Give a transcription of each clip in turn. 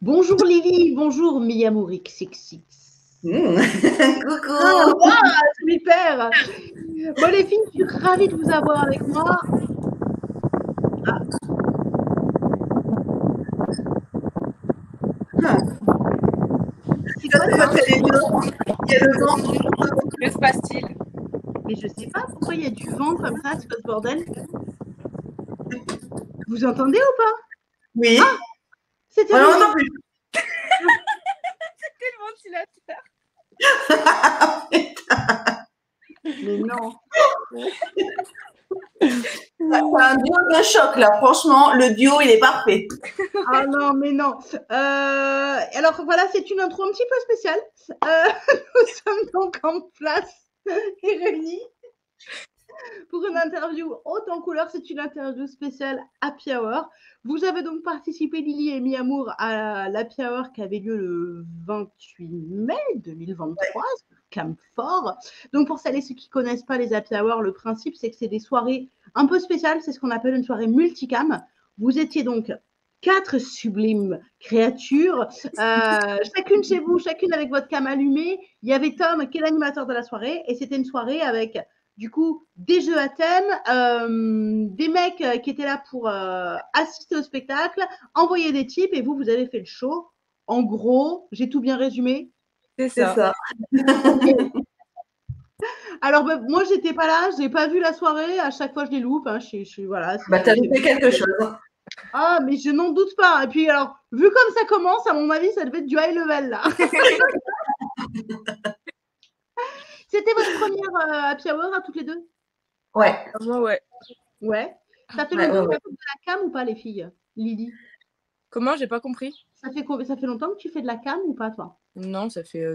Bonjour Lily, bonjour Miyamouri Six. Coucou. Super. Bon les filles, je suis ravie de vous avoir avec moi. C'est quoi ça? Il y a le vent. Que se passe-t-il? Mais je sais pas pourquoi il y a du vent comme ça, c'est pas ce bordel. Vous entendez ou pas? Oui. Ah, c'était on n'entend plus. C'était le ventilateur. Mais non. C'est un duo de choc là. Franchement, le duo il est parfait. Ah non, mais non. Alors voilà, c'est une intro un petit peu spéciale. Nous sommes donc en place et réunis pour une interview haute en couleur. C'est une interview spéciale Happy Hour. Vous avez donc participé, Lily et Miyamour, à l'Happy Hour qui avait lieu le 28 mai 2023, Camfort. Donc pour celles et ceux qui ne connaissent pas les Happy Hour, le principe c'est que c'est des soirées un peu spéciales. C'est ce qu'on appelle une soirée multicam. Vous étiez donc 4 sublimes créatures, chacune chez vous, chacune avec votre cam allumée. Il y avait Tom qui est l'animateur de la soirée et c'était une soirée avec du coup des jeux à thème, des mecs qui étaient là pour assister au spectacle, envoyer des tips et vous avez fait le show. En gros, j'ai tout bien résumé. C'est ça. Alors moi j'étais pas là, j'ai pas vu la soirée, à chaque fois je les loupe, hein, voilà. T'as loupé quelque chose. Ah, mais je n'en doute pas. Et puis, alors, vu comme ça commence, à mon avis, ça devait être du high level, là. C'était votre première Happy Hour à toutes les deux? Ouais. Moi, ouais. Ouais. Ça fait longtemps que tu fais de la cam ou pas, les filles? Lily? Comment? J'ai pas compris. Ça fait longtemps que tu fais de la cam ou pas, toi? Non, ça fait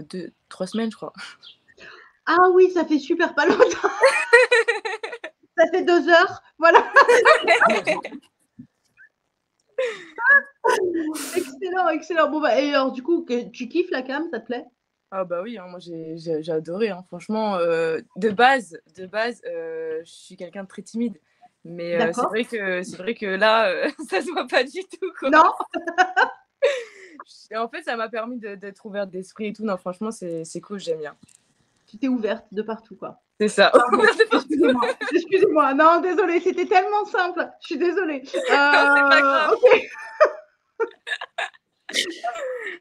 3 semaines, je crois. Ah oui, ça fait super pas longtemps. Ça fait 2 heures. Voilà. Excellent, excellent. Bon, bah, et alors, du coup, tu kiffes la cam, ça te plaît? Ah bah oui, hein, moi j'ai adoré. Hein. Franchement, de base, je suis quelqu'un de très timide. Mais c'est vrai que là, ça se voit pas du tout. Quoi. Non. En fait, ça m'a permis d'être ouverte d'esprit et tout. Non, franchement, c'est cool, j'aime bien. Tu t'es ouverte de partout, quoi. C'est ça. Excusez-moi. Non, désolée, c'était tellement simple. Je suis désolée. Non, c'est pas grave. Ok.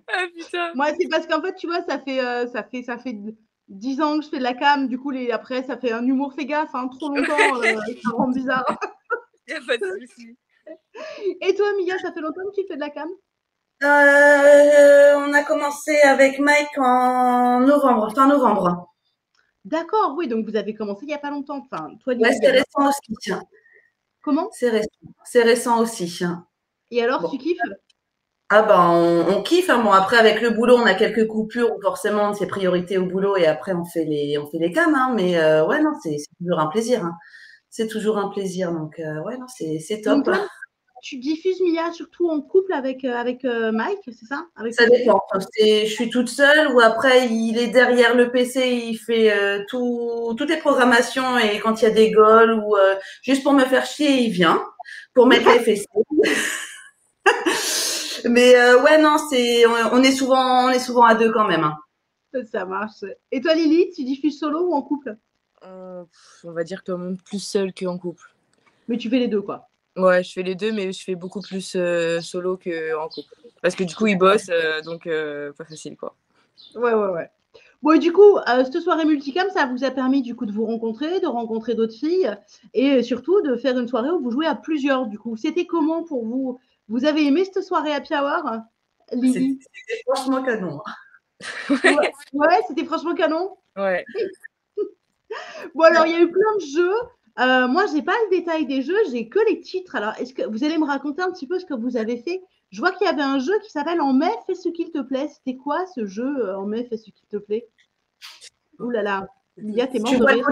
Ah putain. Moi, c'est parce qu'en fait, tu vois, ça fait 10 ans que je fais de la cam. Du coup, après, ça fait un humour, fais gaffe, hein, trop longtemps, ça rend bizarre. Y a pas de souci. Et toi, Mia, ça fait longtemps que tu fais de la cam? On a commencé avec Mike en fin novembre. D'accord, oui, donc vous avez commencé il n'y a pas longtemps. Enfin, toi, Lily, ouais, c'est récent aussi. Comment? C'est récent aussi. Et alors, tu kiffes? Ah ben, on kiffe. Hein. Bon, après, avec le boulot, on a quelques coupures où forcément, c'est priorité au boulot et après, on fait les cams. Hein. Mais ouais, non, c'est toujours un plaisir. Hein. C'est toujours un plaisir. Donc, ouais, non, c'est top. Donc, toi, tu diffuses Mia surtout en couple avec Mike, c'est ça? Ça dépend. Je suis toute seule ou après, il est derrière le PC, il fait toutes les programmations et quand il y a des goals ou juste pour me faire chier, il vient pour mettre les fessées. Mais ouais, non, on est souvent à deux quand même. Hein. Ça marche. Et toi, Lily, tu diffuses solo ou en couple? On va dire quand même plus seule qu'en couple. Mais tu fais les deux, quoi. Ouais, je fais les deux, mais je fais beaucoup plus solo qu'en couple. Parce que du coup, ils bossent, donc pas facile, quoi. Ouais. Bon, et du coup, cette soirée multicam, ça vous a permis du coup de vous rencontrer, de rencontrer d'autres filles et surtout de faire une soirée où vous jouez à plusieurs. Du coup, c'était comment pour vous? Vous avez aimé cette soirée Happy Hour, Lily? C'était franchement canon. Ouais, c'était franchement canon. Ouais. Bon, alors, il y a eu plein de jeux. Moi, j'ai pas le détail des jeux, j'ai que les titres. Alors, est-ce que vous allez me raconter un petit peu ce que vous avez fait? Je vois qu'il y avait un jeu qui s'appelle En mai, fais ce qu'il te plaît. C'était quoi ce jeu, En mai, fais ce qu'il te plaît? Ouh là là, Lia, t'es mort de rire.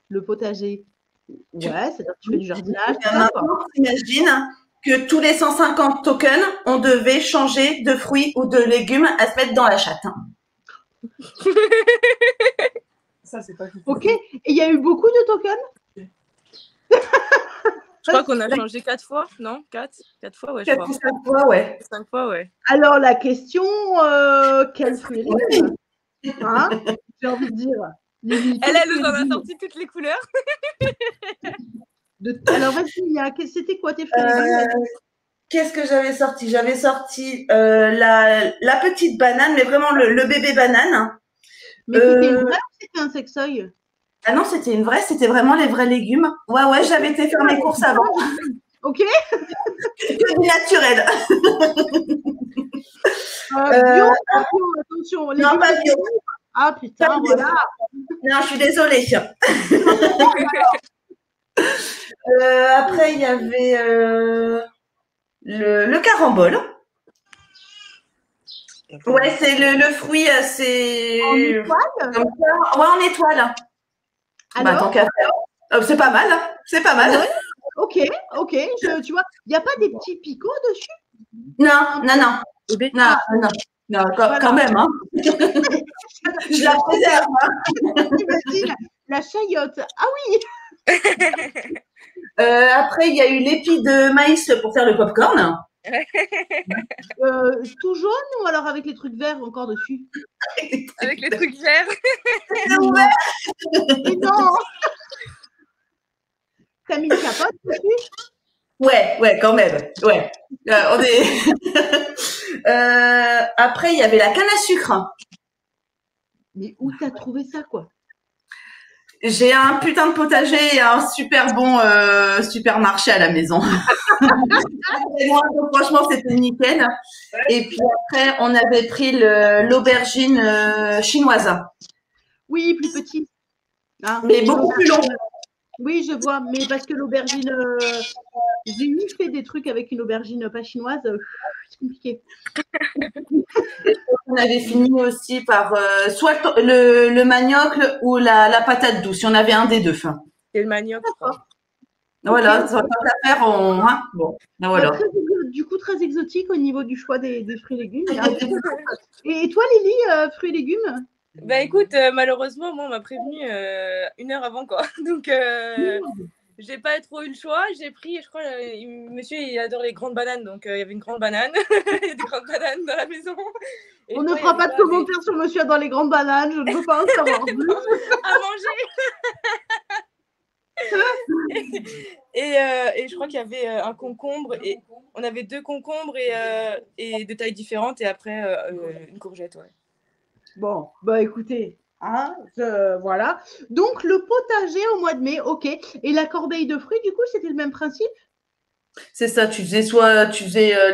Le potager. Ouais, c'est-à-dire que tu fais du jardinage. Maintenant, t'imagines que tous les 150 tokens, on devait changer de fruits ou de légumes à se mettre dans la chatte. Ça, c'est pas tout. Ok, et il y a eu beaucoup de tokens? Je crois qu'on a changé 4 fois, non? 4 fois, ouais, je crois. 4 ou 5 fois, ouais. 5 fois, ouais. Alors, la question, quel fruit et légumes, hein, j'ai envie de dire. Elle nous en a sorti toutes les couleurs. Alors, vas-y, c'était quoi tes fruits et légumes? Qu'est-ce que j'avais sorti? J'avais sorti la petite banane, mais vraiment le bébé banane. Mais c'était une vraie ou c'était un sextoy? Ah non, c'était une vraie, c'était vraiment les vrais légumes. Ouais, j'avais été faire mes courses avant. Ok. Que du naturel. Bio, attention. Non, pas bio. Ah putain, voilà. Non, je suis désolée. Après, il y avait le carambole. Ouais, c'est le fruit, c'est. En étoile? Comme ça. Ouais, en étoile. Alors, tant qu'à faire. C'est pas mal, hein. C'est pas mal. Ouais. Ok. Tu vois, il n'y a pas des petits picots dessus? Non. Non, quand même, hein. Je la préserve. Hein. T'imagines, la chayotte. Ah oui. Après, il y a eu l'épi de maïs pour faire le popcorn. Tout jaune ou alors avec les trucs verts encore dessus? Avec les trucs verts. Mais non. T'as mis une capote dessus? Ouais, quand même. Ouais. Après, il y avait la canne à sucre. Mais où t'as trouvé ça, quoi? J'ai un putain de potager et un super bon supermarché à la maison. Franchement, c'était nickel. Et puis après, on avait pris l'aubergine chinoise. Oui, plus petit. Hein, mais beaucoup plus long. Oui, je vois. Mais parce que l'aubergine, j'ai eu fait des trucs avec une aubergine pas chinoise. C'est compliqué. On avait fini aussi par soit le manioc ou la patate douce. Il y en avait un des deux. C'est le manioc, je crois. Voilà, ça va pas faire. Hein, bon, voilà. Du coup, très exotique au niveau du choix des fruits et légumes. Et toi, Lily, fruits et légumes? Bah écoute, malheureusement, moi, on m'a prévenu 1 heure avant, quoi. Donc, j'ai pas trop eu le choix. J'ai pris, je crois, monsieur, il adore les grandes bananes. Donc, il y avait une grande banane. Il y a des grandes bananes dans la maison. Et on ne fera pas de commentaires sur monsieur dans les grandes bananes. Je ne veux pas en savoir plus. À manger. Et je crois qu'il y avait un concombre. Et on avait 2 concombres et de tailles différentes. Et après, une courgette, ouais. Bon, bah écoutez, hein, voilà. Donc, le potager au mois de mai, ok. Et la corbeille de fruits, du coup, c'était le même principe? C'est ça, tu faisais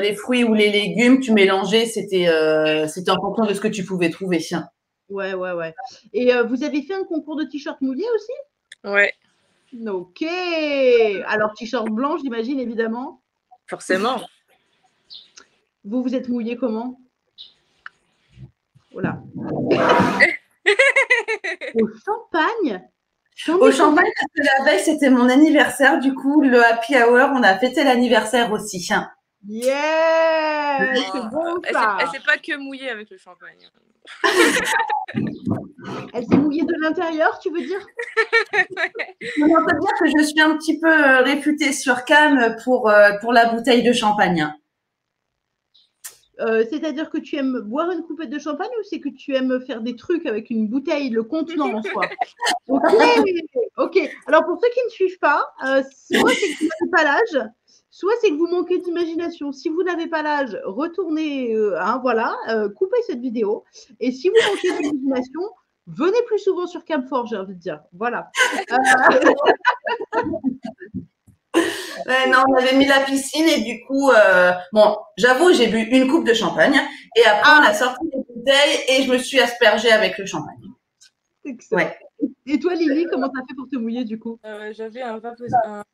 les fruits ou les légumes, tu mélangeais, c'était en fonction de ce que tu pouvais trouver. Ouais. Et vous avez fait un concours de t-shirt mouillé aussi? Ouais. Ok. Alors, t-shirt blanc, j'imagine, évidemment. Forcément. Vous êtes mouillé comment? Voilà. Au champagne? Au champagne, parce que la veille, c'était mon anniversaire. Du coup, le happy hour, on a fêté l'anniversaire aussi. Yeah! C'est bon, ça. Elle s'est pas que mouillée avec le champagne. Elle s'est mouillée de l'intérieur, tu veux dire? On peut dire que je suis un petit peu réputée sur cam pour la bouteille de champagne. C'est-à-dire que tu aimes boire une coupette de champagne ou c'est que tu aimes faire des trucs avec une bouteille, le contenant en soi? Ok. Alors, pour ceux qui ne suivent pas, soit c'est que vous n'avez pas l'âge, soit c'est que vous manquez d'imagination. Si vous n'avez pas l'âge, retournez, coupez cette vidéo. Et si vous manquez d'imagination, venez plus souvent sur Camfort, j'ai envie de dire. Voilà. Non, on avait mis la piscine et du coup, j'avoue, j'ai bu une coupe de champagne et après on a sorti les bouteilles et je me suis aspergée avec le champagne. Excellent. Ouais. Et toi, Lily, comment t'as fait pour te mouiller du coup? J'avais un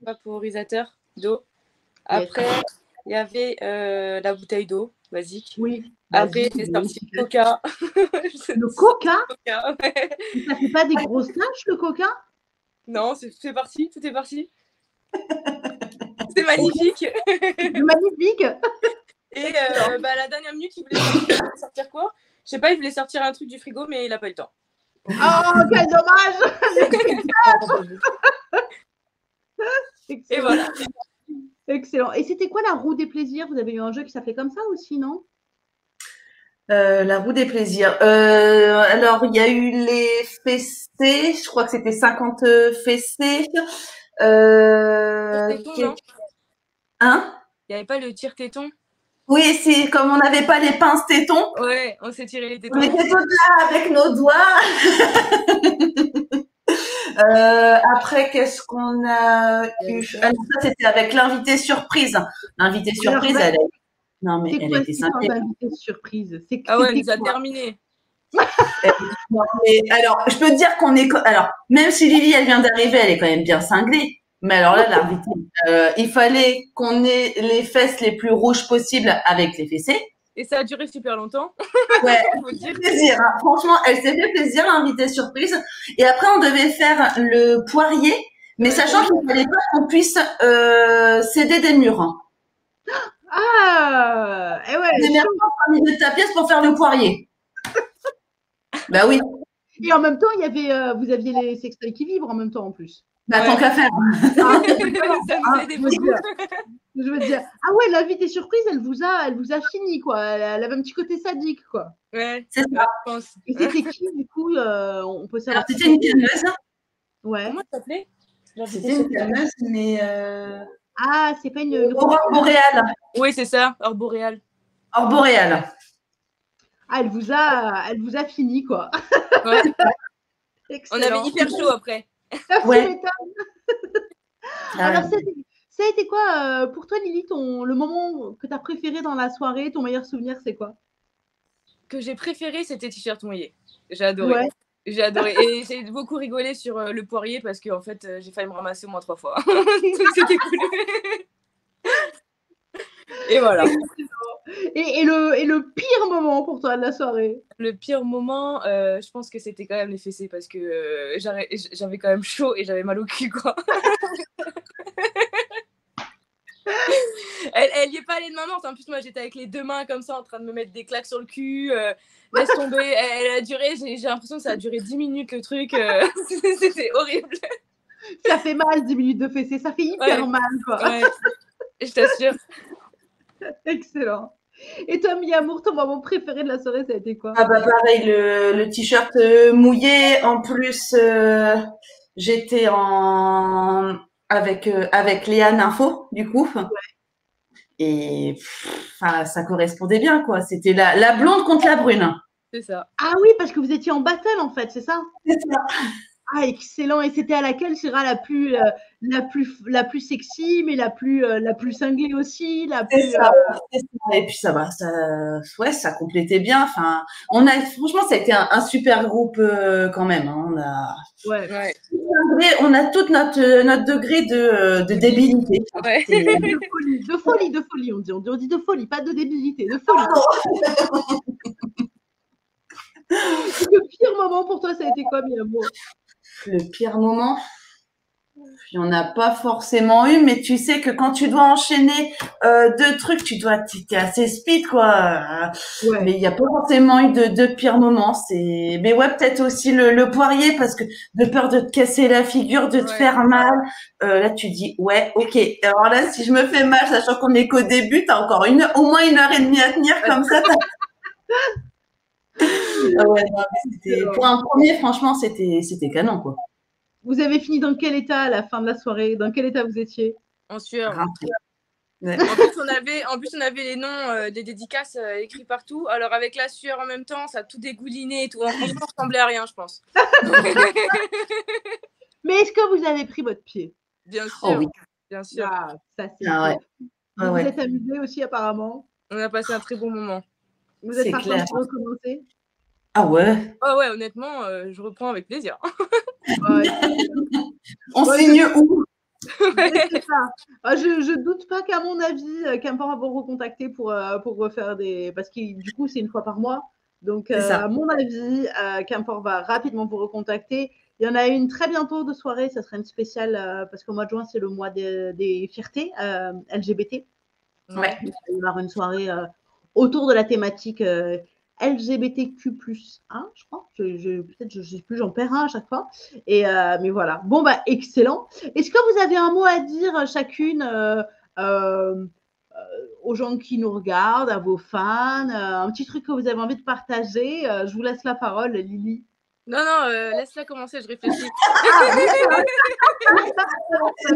vaporisateur d'eau. Après, il y avait la bouteille d'eau basique. Oui. Après, j'ai sorti le coca. Le coca? Ouais. Ça fait pas des grosses taches, le coca? Non, c'est parti, tout est parti. C'est magnifique. Magnifique. Et la dernière minute, il voulait sortir quoi? Je sais pas, il voulait sortir un truc du frigo, mais il n'a pas eu le temps. Oh, quel dommage. Et voilà. Excellent. Et c'était quoi la roue des plaisirs? Vous avez eu un jeu qui s'appelait comme ça aussi, non? La roue des plaisirs. Alors, il y a eu les fessées. Je crois que c'était 50 fessées. Téton, non? Hein? Il n'y avait pas le tire-téton? Oui, c'est comme on n'avait pas les pinces tétons. Ouais, on s'est tiré les tétons. On était tous là avec nos doigts. Après, qu'est-ce qu'on a eu? Ah non, ça, c'était avec l'invité surprise. L'invité surprise, elle est... Non, mais elle était sympa. sympa. Surprise. Ah ouais, elle nous a terminé. Alors, je peux te dire qu'on est... Alors, même si Lily, elle vient d'arriver, elle est quand même bien cinglée. Mais alors là, l'invité, il fallait qu'on ait les fesses les plus rouges possibles avec les fessées. Et ça a duré super longtemps. Ouais, elle s'est fait plaisir. Hein. Franchement, elle s'est fait plaisir, l'invité surprise. Et après, on devait faire le poirier, mais sachant qu'il ne fallait pas qu'on puisse céder des murs. Hein. Ah, et ouais. Des murs au milieu de ta pièce pour faire le poirier. Bah oui. Et en même temps, il y avait, vous aviez les sextoys qui vibrent en même temps en plus. Bah tant qu'à faire. Je veux dire, ah ouais, l'invité surprise, elle vous a fini quoi. Elle avait un petit côté sadique quoi. Ouais, c'est ça. Et c'était qui du coup on peut savoir. Alors c'était une calmeuse. Ouais. Comment ça s'appelait? C'était une calmeuse, mais. Ah, c'est pas une. Aurore boréale. Oui, c'est ça, Aurore boréale. Aurore boréale. Ah, elle vous a fini quoi. Ouais. On avait hyper chaud après. Ouais. Alors, ça a été quoi pour toi, Lily, le moment que tu as préféré dans la soirée, ton meilleur souvenir, c'est quoi? Que j'ai préféré, c'était T-shirt mouillé. J'ai adoré. Ouais. J'ai adoré. Et j'ai beaucoup rigolé sur le poirier parce que en fait, j'ai failli me ramasser au moins 3 fois. Donc c'était cool. Et voilà. Et le pire moment pour toi de la soirée? Le pire moment, je pense que c'était quand même les fessées parce que j'avais quand même chaud et j'avais mal au cul, quoi. Elle y est pas allée de main morte. En plus, moi, j'étais avec les 2 mains comme ça en train de me mettre des claques sur le cul. Laisse tomber. Elle a duré, j'ai l'impression que ça a duré 10 minutes le truc. C'était horrible. Ça fait mal, 10 minutes de fessée. Ça fait hyper mal, quoi. Ouais, je t'assure. Excellent. Et toi, Mi-Amour, ton moment préféré de la soirée, ça a été quoi? Ah bah pareil, le t-shirt mouillé. En plus, j'étais avec Léa Info, du coup. Ouais. Et ça correspondait bien, quoi. C'était la blonde contre la brune. C'est ça. Ah oui, parce que vous étiez en battle, en fait, c'est ça? C'est ça. Ah, excellent. Et c'était à laquelle sera la plus sexy, mais la plus cinglée aussi, c'est ça. Et puis ça va, ça complétait bien. Enfin, franchement, ça a été un super groupe quand même. Hein. On a tout notre degré de débilité. Ouais. De folie, on dit. On dit de folie, pas de débilité, de folie. Le pire moment pour toi, ça a été quoi, Mi-Amour? Le pire moment, il n'y en a pas forcément eu, mais tu sais que quand tu dois enchaîner 2 trucs, t'es assez speed, quoi. Ouais. Mais il n'y a pas forcément eu de pire moment. Mais ouais, peut-être aussi le poirier, parce que de peur de te casser la figure, de te faire mal. Là, tu dis, ouais, ok. Alors là, si je me fais mal, sachant qu'on est qu'au début, t'as encore au moins 1h30 à tenir comme ça. Ouais, non, pour un premier, franchement, c'était canon, quoi. Vous avez fini dans quel état à la fin de la soirée? Dans quel état vous étiez? En sueur. Ouais. En plus, on avait les noms des dédicaces écrits partout. Alors, avec la sueur en même temps, ça a tout dégouliné et tout. Franchement, ça ressemblait à rien, je pense. Mais est-ce que vous avez pris votre pied? Bien sûr. Oh, oui. Bien sûr. Ah, ça, c'est ouais. Vous êtes amusés aussi, apparemment? On a passé un très bon moment. Vous êtes partis pour recommencer? Ah ouais? Ah ouais, honnêtement, je reprends avec plaisir. Ouais. On signe où? C'est ça. Je doute pas qu'à mon avis, Quimper va vous recontacter pour refaire parce que du coup, c'est une fois par mois. Donc, à mon avis, Quimper va rapidement vous recontacter. Il y en a une très bientôt de soirée. Ça sera une spéciale parce qu'au mois de juin, c'est le mois des fiertés LGBT. Ouais. Il va y avoir une soirée autour de la thématique LGBTQ+, hein, je crois. Peut-être, je sais plus, j'en perds un à chaque fois. Mais voilà. Bon, bah, excellent. Est-ce que vous avez un mot à dire chacune aux gens qui nous regardent, à vos fans, un petit truc que vous avez envie de partager. Je vous laisse la parole, Lily. Non, laisse-la commencer, je réfléchis.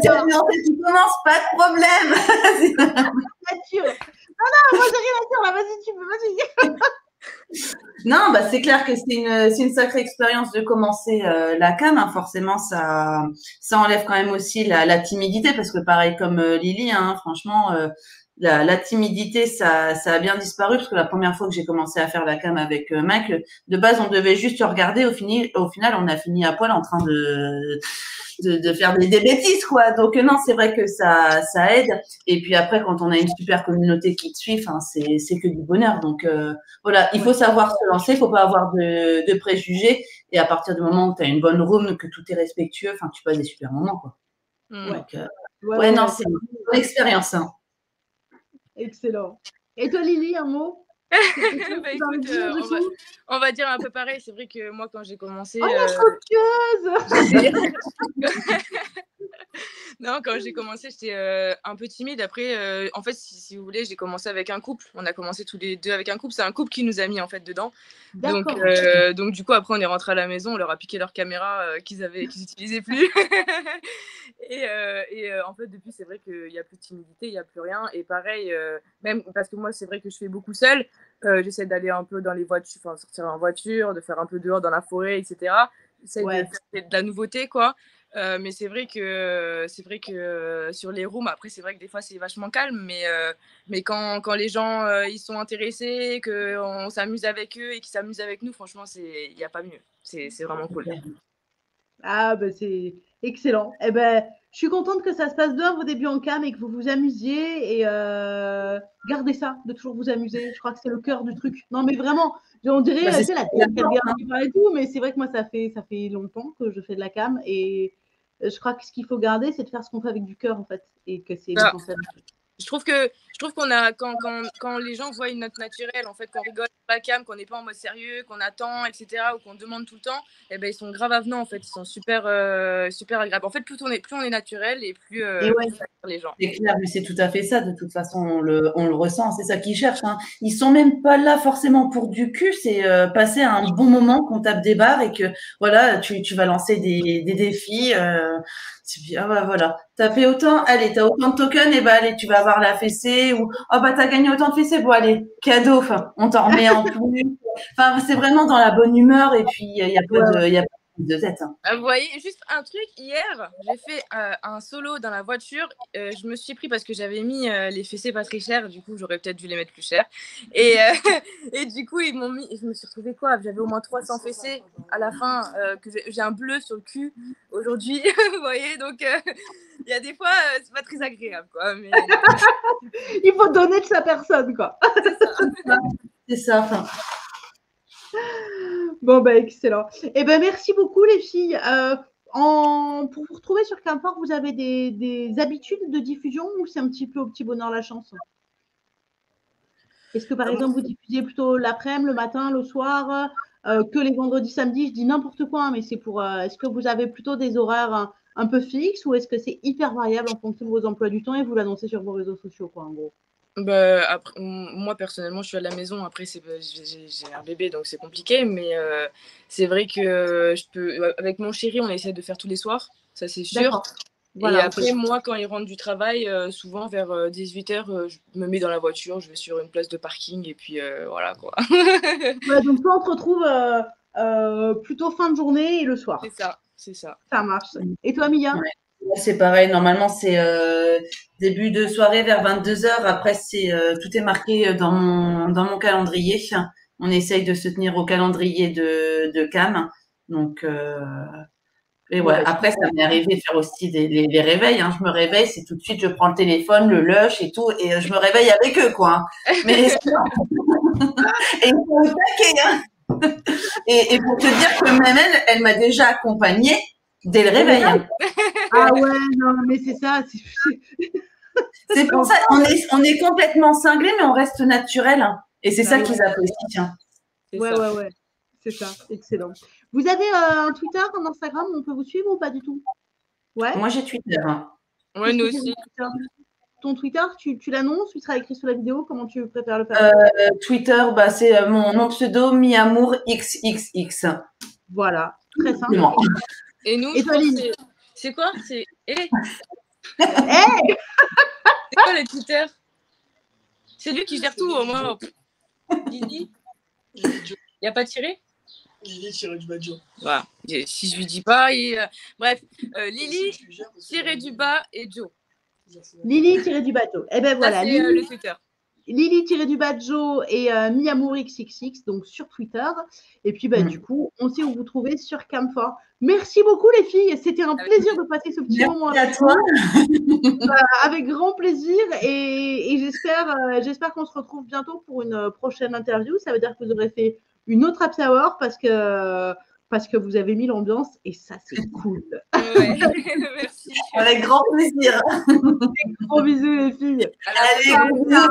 Tu commences, pas de problème. Non, moi j'ai rien à dire là, vas-y, tu peux, vas-y. Non, bah c'est clair que c'est une sacrée expérience de commencer la cam, hein. Forcément, ça enlève quand même aussi la timidité, parce que pareil comme Lily, hein, franchement, la timidité, ça a bien disparu, parce que la première fois que j'ai commencé à faire la cam avec Mac, de base, on devait juste regarder. Au final, on a fini à poil en train de faire des bêtises, quoi. Donc non, c'est vrai que ça aide. Et puis après, quand on a une super communauté qui te suit, enfin, c'est que du bonheur. Donc voilà, il faut savoir se lancer, il faut pas avoir de préjugés. Et à partir du moment où tu as une bonne room, que tout est respectueux, enfin, tu passes des super moments, quoi. Donc, non, c'est une bonne expérience, hein. Excellent. Et toi, Lily, un mot? Bah, écoute, on va dire un peu pareil. C'est vrai que moi, quand j'ai commencé. Oh, la choqueuse. Non, quand j'ai commencé, j'étais un peu timide. Après, en fait, si vous voulez, j'ai commencé avec un couple. On a commencé tous les deux avec un couple. C'est un couple qui nous a mis en fait dedans. Donc du coup, après, on est rentré à la maison. On leur a piqué leur caméra qu'ils n'utilisaient plus. et en fait, depuis, c'est vrai qu'il n'y a plus de timidité, il n'y a plus rien. Et pareil, même parce que moi, c'est vrai que je fais beaucoup seule. J'essaie d'aller un peu dans les voitures, enfin sortir en voiture, de faire un peu dehors dans la forêt, etc. J'essaie de faire de la nouveauté, quoi. Mais c'est vrai que sur les rooms, après c'est vrai que des fois c'est vachement calme, mais quand les gens ils sont intéressés, qu'on s'amuse avec eux et qu'ils s'amusent avec nous, franchement il n'y a pas mieux. C'est vraiment cool. Ah bah c'est excellent. Eh ben, je suis contente que ça se passe bien vos débuts en cam et que vous vous amusiez, et gardez ça, de toujours vous amuser. Je crois que c'est le cœur du truc. Non mais vraiment, on dirait c'est la tête et tout, mais c'est vrai que moi ça fait longtemps que je fais de la cam, et je crois que ce qu'il faut garder, c'est de faire ce qu'on fait avec du cœur en fait, et que c'est l'essentiel. Je trouve qu'on a quand les gens voient une note naturelle, en fait, qu'on rigole sur la cam, qu'on n'est pas en mode sérieux, qu'on attend, etc., ou qu'on demande tout le temps, eh ben ils sont grave avenants, en fait, ils sont super super agréables. En fait, plus on est naturel et plus les gens. C'est clair, mais c'est tout à fait ça. De toute façon, on le ressent. C'est ça qu'ils cherchent, hein. Ils sont même pas là forcément pour du cul. C'est passer un bon moment, qu'on tape des barres et que voilà, tu vas lancer des défis. Ah bah voilà, t'as fait autant, allez, t'as autant de tokens, et bah allez, tu vas avoir la fessée, ou oh bah t'as gagné autant de fessées, bon allez, cadeau, enfin, on t'en remet en plus. Enfin, c'est vraiment dans la bonne humeur, et puis il y a pas de tête, hein. Vous voyez, juste un truc, hier, j'ai fait un solo dans la voiture. Je me suis pris parce que j'avais mis les fessées pas très chères. Du coup, j'aurais peut-être dû les mettre plus chères. Et du coup, ils m'ont mis. Je me suis retrouvée quoi? J'avais au moins 300 fessées à la fin. Que j'ai un bleu sur le cul aujourd'hui. Vous voyez, donc il y a des fois, c'est pas très agréable, quoi. Mais... il faut donner de sa personne, quoi. C'est ça. Enfin. Bon, bah, excellent. Eh ben, merci beaucoup, les filles. Pour vous retrouver sur Camfort, vous avez des habitudes de diffusion, ou c'est un petit peu au petit bonheur la chance? Est-ce que, par exemple, vous diffusez plutôt l'après-midi, le matin, le soir, que les vendredis, samedis? Je dis n'importe quoi, mais c'est pour. Est-ce que vous avez plutôt des horaires un peu fixes, ou est-ce que c'est hyper variable en fonction de vos emplois du temps et vous l'annoncez sur vos réseaux sociaux, quoi, en gros? Bah, après, moi personnellement je suis à la maison. Après j'ai un bébé, donc c'est compliqué, mais c'est vrai que avec mon chéri on essaie de faire tous les soirs, ça c'est sûr. Voilà, et après moi quand il rentre du travail, souvent vers 18h, je me mets dans la voiture, je vais sur une place de parking, et puis voilà, quoi. Ouais, donc toi on te retrouve plutôt fin de journée et le soir. C'est ça. Ça marche. Et toi, Mia? C'est pareil, normalement c'est début de soirée vers 22h. Après tout est marqué dans mon calendrier. On essaye de se tenir au calendrier de cam. Donc et ouais, après ça m'est arrivé de faire aussi les réveils, hein. Je me réveille, c'est tout de suite je prends le téléphone, le lush et tout, et je me réveille avec eux, quoi. Mais et ils sont au taquet, hein. Et pour te dire que même elle m'a déjà accompagnée dès le réveil, hein. Ah ouais, non, mais c'est ça. C'est pour ça, on est complètement cinglés, mais on reste naturel, hein. Et c'est ça qu'ils apprécient, hein. Ouais. C'est ça, excellent. Vous avez un Twitter, un Instagram où on peut vous suivre ou pas du tout? Ouais. Moi, j'ai Twitter. Ouais, nous aussi. ton Twitter, tu l'annonces, il sera écrit sur la vidéo, comment tu préfères le faire? Twitter, bah, c'est mon pseudo Miamour XXX. Voilà, très simple. Et nous, Et je toi, pense Lily? c'est quoi? C'est Hey c'est quoi le Twitter? C'est lui qui gère tout au moins. Lily? Il n'y a pas tiré? Lily tiré du bas Joe. Voilà. Si je lui dis pas, bref, Lily tiré du bas et Joe. Lily tiré du bateau. Eh ben voilà, Ça, c'est Lily, le Twitter. Lily tiré du bas Joe et Miamour XXX, donc sur Twitter. Et puis du coup, on sait où vous trouver sur Camphor. Merci beaucoup les filles, c'était un plaisir de passer ce petit moment avec toi. avec grand plaisir et j'espère qu'on se retrouve bientôt pour une prochaine interview. Ça veut dire que vous aurez fait une autre happy hour parce que vous avez mis l'ambiance et ça c'est cool. Ouais. Merci. Avec grand plaisir. Gros bisous les filles. Allez, bisous.